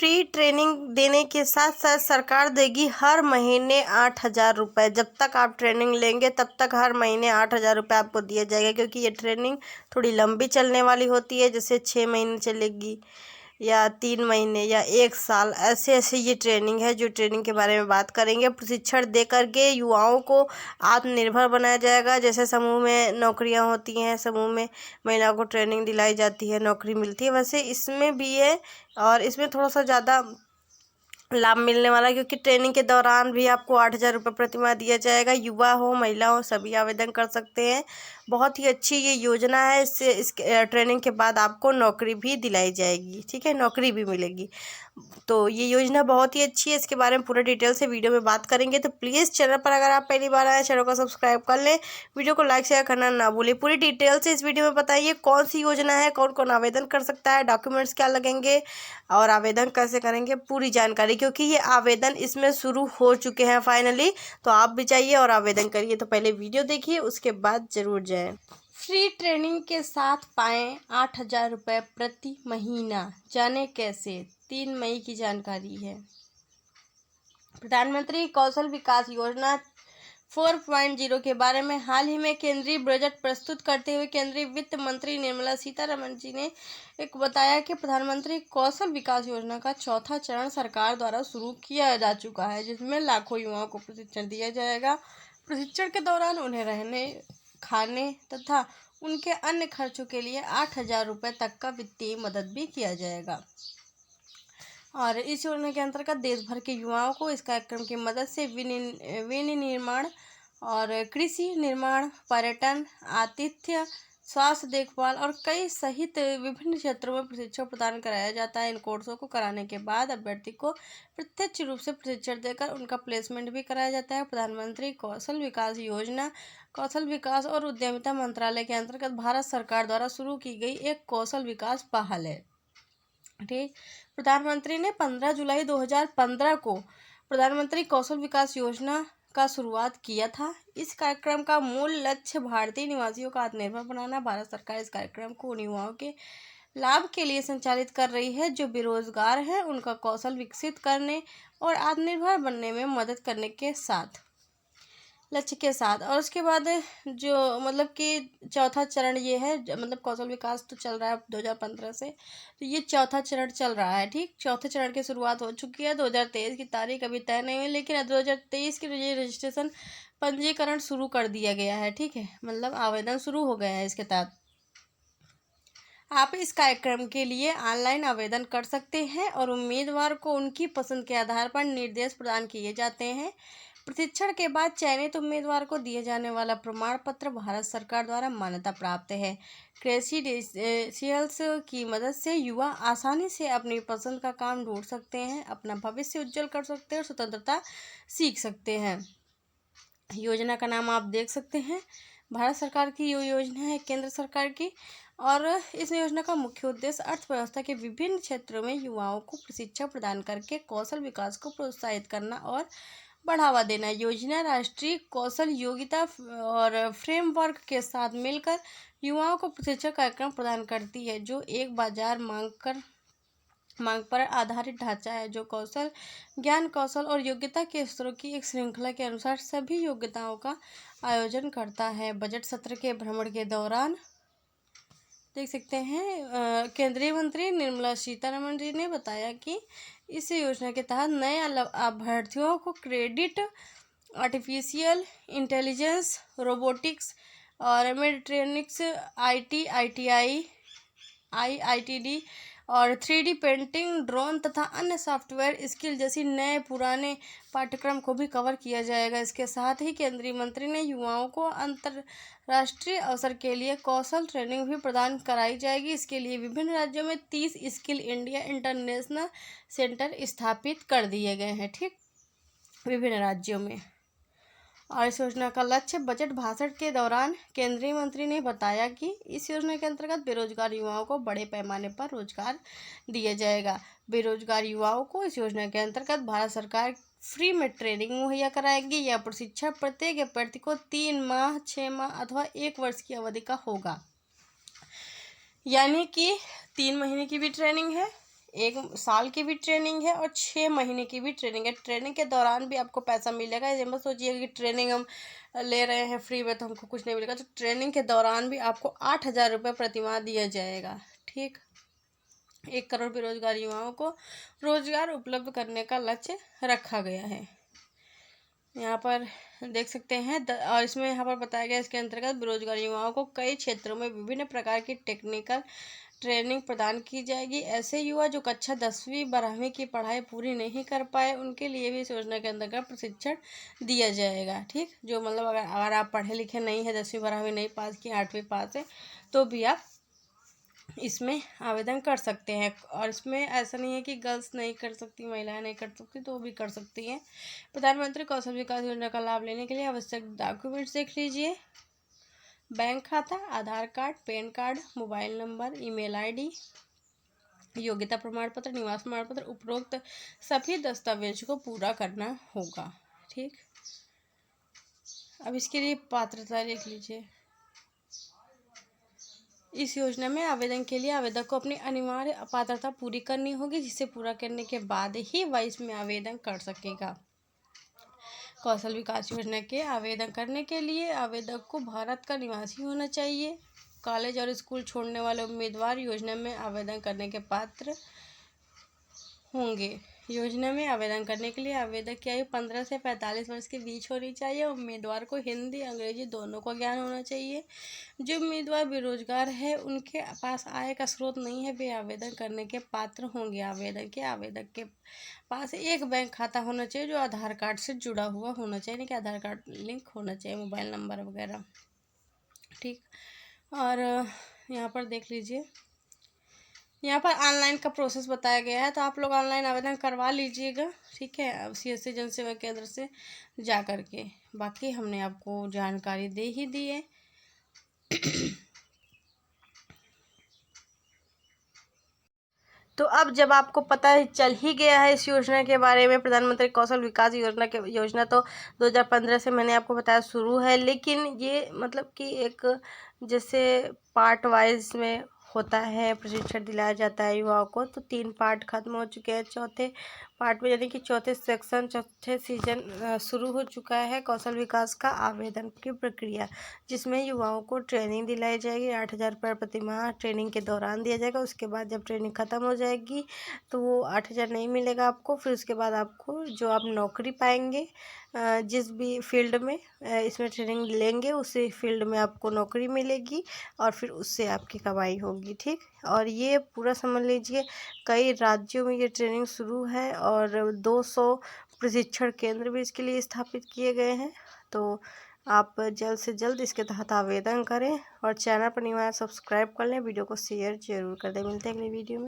Free training देने के साथ साथ सरकार देगी हर महीने 8,000 रुपये। जब तक आप ट्रेनिंग लेंगे तब तक हर महीने 8,000 रुपये आपको दिया जाएगा, क्योंकि ये ट्रेनिंग थोड़ी लंबी चलने वाली होती है। जैसे 6 महीने चलेगी या 3 महीने या 1 साल, ऐसे ऐसे ये ट्रेनिंग है। जो ट्रेनिंग के बारे में बात करेंगे, प्रशिक्षण दे करके युवाओं को आत्मनिर्भर बनाया जाएगा। जैसे समूह में नौकरियां होती हैं, समूह में महिलाओं को ट्रेनिंग दिलाई जाती है, नौकरी मिलती है, वैसे इसमें भी है। और इसमें थोड़ा सा ज़्यादा लाभ मिलने वाला है, क्योंकि ट्रेनिंग के दौरान भी आपको 8,000 रुपये प्रतिमाह दिया जाएगा। युवा हो महिला हो सभी आवेदन कर सकते हैं। बहुत ही अच्छी ये योजना है। इससे इस ट्रेनिंग के बाद आपको नौकरी भी दिलाई जाएगी, ठीक है, नौकरी भी मिलेगी। तो ये योजना बहुत ही अच्छी है। इसके बारे में पूरा डिटेल से वीडियो में बात करेंगे। तो प्लीज़ चैनल पर अगर आप पहली बार आए, चैनल को सब्सक्राइब कर लें, वीडियो को लाइक शेयर करना ना भूलें। पूरी डिटेल से इस वीडियो में बताइए कौन सी योजना है, कौन कौन आवेदन कर सकता है, डॉक्यूमेंट्स क्या लगेंगे और आवेदन कैसे करेंगे, पूरी जानकारी। क्योंकि ये आवेदन इसमें शुरू हो चुके हैं फाइनली, तो आप भी जाइए और आवेदन करिए। तो पहले वीडियो देखिए, उसके बाद ज़रूर जाएँ। फ्री ट्रेनिंग के साथ पाएँ 8,000 रुपये प्रति महीना, जाने कैसे। 3 मई की जानकारी है। प्रधानमंत्री कौशल विकास योजना 4.0 के बारे में हाल ही में केंद्रीय बजट प्रस्तुत करते हुए केंद्रीय वित्त मंत्री निर्मला सीतारमण जी ने एक बताया कि प्रधानमंत्री कौशल विकास योजना का चौथा चरण सरकार द्वारा शुरू किया जा चुका है, जिसमें लाखों युवाओं को प्रशिक्षण दिया जाएगा। प्रशिक्षण के दौरान उन्हें रहने, खाने तथा उनके अन्य खर्चों के लिए 8,000 रुपये तक का वित्तीय मदद भी किया जाएगा। और इस योजना के अंतर्गत देश भर के युवाओं को इस कार्यक्रम की मदद से विनिर्माण और कृषि निर्माण, पर्यटन, आतिथ्य, स्वास्थ्य देखभाल और कई सहित विभिन्न क्षेत्रों में प्रशिक्षण प्रदान कराया जाता है। इन कोर्सों को कराने के बाद अभ्यर्थी को प्रत्यक्ष रूप से प्रशिक्षण देकर उनका प्लेसमेंट भी कराया जाता है। प्रधानमंत्री कौशल विकास योजना कौशल विकास और उद्यमिता मंत्रालय के अंतर्गत भारत सरकार द्वारा शुरू की गई एक कौशल विकास पहल है। ठीक, प्रधानमंत्री ने 15 जुलाई 2015 को प्रधानमंत्री कौशल विकास योजना का शुरुआत किया था। इस कार्यक्रम का मूल लक्ष्य भारतीय निवासियों का आत्मनिर्भर बनाना। भारत सरकार इस कार्यक्रम को उन युवाओं के लाभ के लिए संचालित कर रही है जो बेरोजगार हैं, उनका कौशल विकसित करने और आत्मनिर्भर बनने में मदद करने के साथ लक्ष्य के साथ। और उसके बाद जो मतलब कि चौथा चरण ये है, मतलब कौशल विकास तो चल रहा है 2015 से, तो ये चौथा चरण चल रहा है। ठीक, चौथे चरण की शुरुआत हो चुकी है। 2023 की तारीख अभी तय नहीं हुई, लेकिन 2023 के लिए रजिस्ट्रेशन पंजीकरण शुरू कर दिया गया है। ठीक है, मतलब आवेदन शुरू हो गया है। इसके तहत आप इस कार्यक्रम के लिए ऑनलाइन आवेदन कर सकते हैं और उम्मीदवार को उनकी पसंद के आधार पर निर्देश प्रदान किए जाते हैं। प्रशिक्षण के बाद चयनित उम्मीदवार को दिए जाने वाला प्रमाण पत्र भारत सरकार द्वारा मान्यता प्राप्त है। क्रेडेंशियल्स की मदद से युवा आसानी से अपनी पसंद का काम ढूंढ सकते हैं, अपना भविष्य उज्जवल कर सकते हैं और स्वतंत्रता सीख सकते हैं। योजना का नाम आप देख सकते हैं, भारत सरकार की ये योजना है, केंद्र सरकार की। और इस योजना का मुख्य उद्देश्य अर्थव्यवस्था के विभिन्न क्षेत्रों में युवाओं को प्रशिक्षण प्रदान करके कौशल विकास को प्रोत्साहित करना और बढ़ावा देना। योजना राष्ट्रीय कौशल योग्यता और फ्रेमवर्क के साथ मिलकर युवाओं को प्रशिक्षण कार्यक्रम प्रदान करती है, जो एक बाजार मांग पर आधारित ढांचा है, जो कौशल, ज्ञान, कौशल और योग्यता के स्तरों की एक श्रृंखला के अनुसार सभी योग्यताओं का आयोजन करता है। बजट सत्र के भ्रमण के दौरान देख सकते हैं, केंद्रीय मंत्री निर्मला सीतारमण जी ने बताया कि इस योजना के तहत नए अभ्यर्थियों को क्रेडिट, आर्टिफिशियल इंटेलिजेंस, रोबोटिक्स और मेट्रोनिक्स, आईआईटीडी और 3D पेंटिंग, ड्रोन तथा अन्य सॉफ्टवेयर स्किल जैसी नए पुराने पाठ्यक्रम को भी कवर किया जाएगा। इसके साथ ही केंद्रीय मंत्री ने युवाओं को अंतर्राष्ट्रीय अवसर के लिए कौशल ट्रेनिंग भी प्रदान कराई जाएगी। इसके लिए विभिन्न राज्यों में 30 स्किल इंडिया इंटरनेशनल सेंटर स्थापित कर दिए गए हैं। ठीक, विभिन्न राज्यों में। और इस योजना का लक्ष्य। बजट भाषण के दौरान केंद्रीय मंत्री ने बताया कि इस योजना के अंतर्गत बेरोजगार युवाओं को बड़े पैमाने पर रोजगार दिया जाएगा। बेरोजगार युवाओं को इस योजना के अंतर्गत भारत सरकार फ्री में ट्रेनिंग मुहैया कराएगी। यह प्रशिक्षण प्रत्येक अभ्यर्थी को 3 माह, 6 माह अथवा 1 वर्ष की अवधि का होगा। यानी कि 3 महीने की भी ट्रेनिंग है, 1 साल की भी ट्रेनिंग है और 6 महीने की भी ट्रेनिंग है। ट्रेनिंग के दौरान भी आपको पैसा मिलेगा। ये मत सोचिएगा कि ट्रेनिंग हम ले रहे हैं फ्री में तो हमको कुछ नहीं मिलेगा। तो ट्रेनिंग के दौरान भी आपको 8,000 रुपये प्रतिमाह दिया जाएगा। ठीक, 1 करोड़ बेरोजगार युवाओं को रोजगार उपलब्ध करने का लक्ष्य रखा गया है। यहाँ पर देख सकते हैं और इसमें यहाँ पर बताया गया इसके अंतर्गत बेरोजगार युवाओं को कई क्षेत्रों में विभिन्न प्रकार की टेक्निकल ट्रेनिंग प्रदान की जाएगी। ऐसे युवा जो कक्षा 10वीं 12वीं की पढ़ाई पूरी नहीं कर पाए उनके लिए भी इस योजना के अंतर्गत प्रशिक्षण दिया जाएगा। ठीक, जो मतलब अगर आप पढ़े लिखे नहीं है, 10वीं 12वीं नहीं पास की, 8वीं पास है, तो भी आप इसमें आवेदन कर सकते हैं। और इसमें ऐसा नहीं है कि गर्ल्स नहीं कर सकती, महिलाएं नहीं कर सकती, तो वो भी कर सकती हैं। प्रधानमंत्री कौशल विकास योजना का लाभ लेने के लिए आवश्यक डॉक्यूमेंट्स देख लीजिए। बैंक खाता, Aadhaar card, PAN card, mobile number, email ID, योग्यता प्रमाण पत्र, निवास प्रमाण पत्र, उपरोक्त सभी दस्तावेज को पूरा करना होगा। ठीक, अब इसके लिए पात्रता लिख लीजिए। इस योजना में आवेदन के लिए आवेदक को अपनी अनिवार्य पात्रता पूरी करनी होगी, जिसे पूरा करने के बाद ही वह इसमें आवेदन कर सकेगा। कौशल विकास योजना के आवेदन करने के लिए आवेदक को भारत का निवासी होना चाहिए। कॉलेज और स्कूल छोड़ने वाले उम्मीदवार योजना में आवेदन करने के पात्र होंगे। योजना में आवेदन करने के लिए आवेदक की आयु 15 से 45 वर्ष के बीच होनी चाहिए। उम्मीदवार को हिंदी अंग्रेजी दोनों का ज्ञान होना चाहिए। जो उम्मीदवार बेरोजगार है, उनके पास आय का स्रोत नहीं है, वे आवेदन करने के पात्र होंगे। आवेदक के पास एक बैंक खाता होना चाहिए जो आधार कार्ड से जुड़ा हुआ होना चाहिए, यानी कि आधार कार्ड लिंक होना चाहिए, मोबाइल नंबर वगैरह। ठीक, और यहाँ पर देख लीजिए, यहाँ पर ऑनलाइन का प्रोसेस बताया गया है, तो आप लोग ऑनलाइन आवेदन करवा लीजिएगा। ठीक है, CSC जन सेवा केंद्र से जा कर के। बाकी हमने आपको जानकारी दे ही दी है। तो अब जब आपको पता चल ही गया है इस योजना के बारे में, प्रधानमंत्री कौशल विकास योजना तो 2015 से मैंने आपको बताया शुरू है, लेकिन ये मतलब कि एक जैसे पार्ट वाइज में होता है, प्रशिक्षण दिलाया जाता है युवाओं को। तो 3 पार्ट खत्म हो चुके हैं, चौथे पार्ट में यानी कि चौथे सीजन शुरू हो चुका है कौशल विकास का आवेदन की प्रक्रिया, जिसमें युवाओं को ट्रेनिंग दिलाई जाएगी। 8,000 रुपये प्रतिमाह ट्रेनिंग के दौरान दिया जाएगा। उसके बाद जब ट्रेनिंग ख़त्म हो जाएगी तो वो 8,000 नहीं मिलेगा आपको। फिर उसके बाद आपको जो आप नौकरी पाएंगे, जिस भी फील्ड में इसमें ट्रेनिंग लेंगे उसी फील्ड में आपको नौकरी मिलेगी और फिर उससे आपकी कमाई होगी। ठीक, और ये पूरा समझ लीजिए कई राज्यों में ये ट्रेनिंग शुरू है और 200 प्रशिक्षण केंद्र भी इसके लिए स्थापित किए गए हैं। तो आप जल्द से जल्द इसके तहत आवेदन करें और चैनल पर नया सब्सक्राइब कर लें, वीडियो को शेयर जरूर कर दें। मिलते हैं अगली वीडियो में।